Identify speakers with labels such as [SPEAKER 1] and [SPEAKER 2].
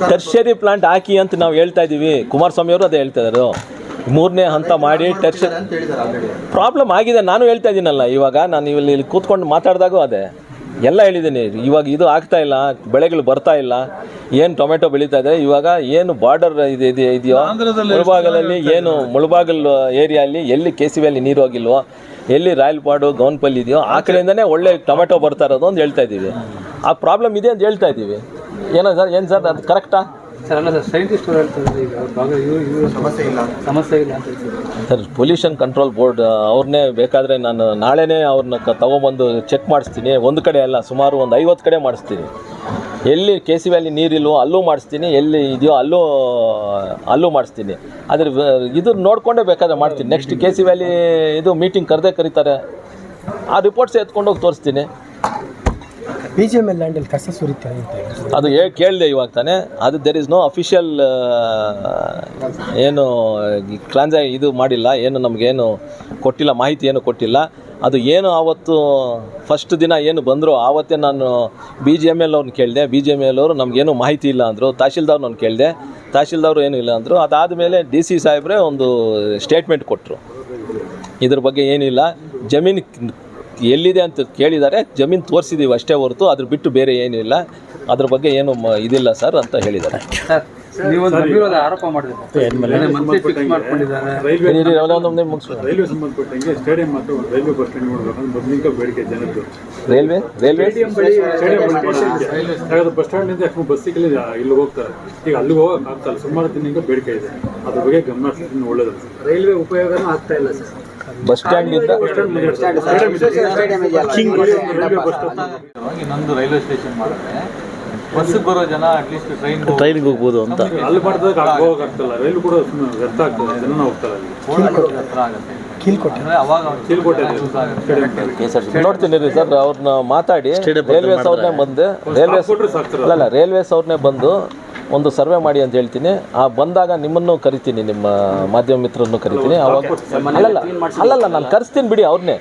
[SPEAKER 1] Tertiary plant ಹಾಕಿ ಅಂತ ನಾವು ಹೇಳ್ತಾ ಇದ್ದೀವಿ. ಕುಮಾರಸ್ವಾಮಿ ಅವರು ಅದೇ ಹೇಳ್ತಾ ಇದ್ದಾರೆ. 3ನೇ ಹಂತ ಮಾಡಿ ಟರ್ಷರಿ ಪ್ರಾಬ್ಲಮ್ ಆಗಿದೆ. ನಾನು ಹೇಳ್ತಾ ಇದ್ದೀನಲ್ಲ, ಇವಾಗ ನಾನು ಇಲ್ಲಿ ಕೂತ್ಕೊಂಡು ಮಾತಾಡಿದಾಗೂ ಅದೇ ಎಲ್ಲ ಹೇಳಿದ್ದೀನಿ. ಇವಾಗ ಇದು ಆಗ್ತಾ ಇಲ್ಲ, ಬೆಳೆಗಳು ಬರ್ತಾ ಇಲ್ಲ. ಏನು ಟೊಮೆಟೊ ಬೆಳೀತಾ ಇದೆ ಇವಾಗ, ಏನು ಬಾರ್ಡರ್ ಇದೆಯೋ ಮುಳಬಾಗಲಲ್ಲಿ, ಏನು ಮುಳಬಾಗಲ್ ಏರಿಯಲ್ಲಿ ಎಲ್ಲಿ KCB ಅಲ್ಲಿ ನೀರು ಹೋಗಿಲ್ವೋ, ಎಲ್ಲಿ ರಾಯಲ್ಪಾಡು ಗೌನ್ಪಲ್ಲಿ ಇದೆಯೋ ಆ ಕಡೆಯಿಂದನೇ ಒಳ್ಳೆ ಟೊಮೆಟೊ ಬರ್ತಾ ಇರೋದು ಅಂತ ಹೇಳ್ತಾ ಇದ್ದೀವಿ. ಆ ಪ್ರಾಬ್ಲಮ್ ಇದೆ ಅಂತ ಹೇಳ್ತಾ ಇದ್ದೀವಿ. ಏನೋ ಸರ್, ಏನು ಸರ್ ಅದು ಕರೆಕ್ಟಾ
[SPEAKER 2] ಸರ್? ಅಲ್ಲ ಸರ್, ಸೈಂಟಿಸ್ಟು ಹೇಳ್ತಾರೆ ಈಗ ಸಮಸ್ಯೆ ಇಲ್ಲ ಅಂತ ಹೇಳ್ತಾರೆ
[SPEAKER 1] ಸರ್. ಪೊಲ್ಯೂಷನ್ ಕಂಟ್ರೋಲ್ ಬೋರ್ಡ್ ಅವ್ರನ್ನೇ ಬೇಕಾದರೆ ನಾನು ನಾಳೆನೇ ಅವ್ರನ್ನ ತೊಗೊಂಬಂದು ಚೆಕ್ ಮಾಡಿಸ್ತೀನಿ. ಒಂದು ಕಡೆ ಅಲ್ಲ, ಸುಮಾರು ಒಂದು 50 ಕಡೆ ಮಾಡಿಸ್ತೀನಿ. ಎಲ್ಲಿ KCB ಅಲ್ಲಿ ನೀರಿಲ್ವೋ ಅಲ್ಲೂ ಮಾಡಿಸ್ತೀನಿ, ಎಲ್ಲಿ ಇದೆಯೋ ಅಲ್ಲೂ ಮಾಡಿಸ್ತೀನಿ. ಅದ್ರ ಇದು ನೋಡಿಕೊಂಡೇ ಬೇಕಾದ್ರೆ ಮಾಡ್ತೀನಿ. ನೆಕ್ಸ್ಟ್ KCB ಅಲ್ಲಿ ಇದು ಮೀಟಿಂಗ್ ಕರೀತಾರೆ, ಆ ರಿಪೋರ್ಟ್ಸ್ ಎತ್ಕೊಂಡೋಗಿ ತೋರಿಸ್ತೀನಿ.
[SPEAKER 3] BGML ಲ್ಯಾಂಡಲ್ಲಿ ಕಸ ಸುರಿತಾರೆ
[SPEAKER 1] ಅದು ಕೇಳಿದೆ ಇವಾಗ ತಾನೇ. ಅದು ದೇರ್ ಇಸ್ ನೋ ಅಫಿಷಿಯಲ್ ಏನು ಇದು ಮಾಡಿಲ್ಲ, ಏನು ನಮಗೇನು ಕೊಟ್ಟಿಲ್ಲ, ಮಾಹಿತಿ ಏನು ಕೊಟ್ಟಿಲ್ಲ. ಅದು ಏನು ಆವತ್ತು ಫಸ್ಟ್ ದಿನ ಏನು ಬಂದರು ಆವತ್ತೇ ನಾನು BGML ಅವ್ರನ್ನ ಕೇಳಿದೆ. BGML ಅವರು ನಮಗೇನು ಮಾಹಿತಿ ಇಲ್ಲ ಅಂದರು. ತಹಶೀಲ್ದಾರ್ನವ್ನು ಕೇಳಿದೆ, ತಹಶೀಲ್ದಾರ್ ಏನೂ ಇಲ್ಲ ಅಂದರು. ಅದಾದಮೇಲೆ DC ಸಾಹೇಬ್ರೆ ಒಂದು ಸ್ಟೇಟ್ಮೆಂಟ್ ಕೊಟ್ಟರು, ಇದ್ರ ಬಗ್ಗೆ ಏನಿಲ್ಲ, ಜಮೀನು ಎಲ್ಲಿದೆ ಅಂತ ಕೇಳಿದ್ದಾರೆ, ಜಮೀನು ತೋರಿಸಿದ್ದೀವಿ ಅಷ್ಟೇ ಹೊರತು ಅದ್ರ ಬಿಟ್ಟು ಬೇರೆ ಏನಿಲ್ಲ, ಅದ್ರ ಬಗ್ಗೆ ಏನು ಇದಿಲ್ಲ ಸರ್ ಅಂತ ಹೇಳಿದ್ದಾರೆ.
[SPEAKER 2] ಆರೋಪ ಮಾಡಿದ್ದಾರೆ
[SPEAKER 4] ರೈಲ್ವೆ ಸಂಬಂಧಪಟ್ಟಂಗೆ ಸ್ಟೇಡಿಯಂ ಮತ್ತು ರೈಲ್ವೆ ಬಸ್ ಸ್ಟ್ಯಾಂಡ್ ನೋಡಬೇಕಂದ್ರೆ ಮೊದಲಿಂದ ಬೇಡಿಕೆ ಜನದ್ದು.
[SPEAKER 1] ರೈಲ್ವೆ
[SPEAKER 4] ಬಸ್ ಸ್ಟ್ಯಾಂಡ್ನಿಂದ ಬಸ್ ಸಿಕ್ಕಲಿ ಇಲ್ಲಿ ಹೋಗ್ತಾರೆ. ಈಗ ಅಲ್ಲಿಗೆ ಹೋಗಕ್ಕೆ ಆಗ್ತಲ್ಲ, ಸುಮಾರು ದಿನದಿಂದ ಬೇಡಿಕೆ ಇದೆ. ಅದ್ರ ಬಗ್ಗೆ ಗಮನ ಹರಿಸಿದ್ರೆ ಒಳ್ಳೇದಲ್ಲ.
[SPEAKER 2] ರೈಲ್ವೆ ಉಪಯೋಗನೂ ಆಗ್ತಾ ಇಲ್ಲ ಸರ್.
[SPEAKER 1] ಬಸ್ ಸ್ಟ್ಯಾಂಡಿಂದ
[SPEAKER 5] ಇನ್ನೊಂದು ರೈಲ್ವೆ ಸ್ಟೇಷನ್ ಮಾಡಿದ್ರೆ ಬಸ್ಸಿಗೆ ಬರೋ ಜನ ಅಟ್ಲೀಸ್ಟ್
[SPEAKER 1] ಟ್ರೈನ್ಗೆ ಹೋಗ್ಬೋದು ಅಂತ.
[SPEAKER 4] ಅಲ್ಲಿ ಮಾಡಿದಾಗ ಹೋಗೋಕ್ಕಾಗ್ತಲ್ಲ, ರೈಲು ಕೂಡ ವ್ಯರ್ಥ ಆಗ್ತದೆ, ಜನ ಹೋಗ್ತಾರೆ ಅಲ್ಲಿ.
[SPEAKER 5] ಹತ್ರ ಆಗುತ್ತೆ.
[SPEAKER 3] ಕೀಳ್ಕೊಟ್ಟೆ
[SPEAKER 5] ಅವಾಗ
[SPEAKER 1] ನೋಡ್ತೀನಿ ರೀ ಸರ್, ಅವ್ರನ್ನ ಮಾತಾಡಿ ರೈಲ್ವೇಸ್ ಅವ್ರನ್ನೇ ಬಂದು ರೈಲ್ವೇಸ್ ಅವ್ರನ್ನೇ ಬಂದು ಒಂದು ಸರ್ವೆ ಮಾಡಿ ಅಂತ ಹೇಳ್ತೀನಿ. ಆ ಬಂದಾಗ ನಿಮ್ಮನ್ನು ಕರಿತೀನಿ, ನಿಮ್ಮ ಮಾಧ್ಯಮ ಮಿತ್ರರನ್ನು ಕರಿತೀನಿ. ಅವಾಗ ಅಲ್ಲಲ್ಲ ನಾನು ಕರೆಸ್ತೀನಿ ಬಿಡಿ ಅವ್ರನ್ನೇ.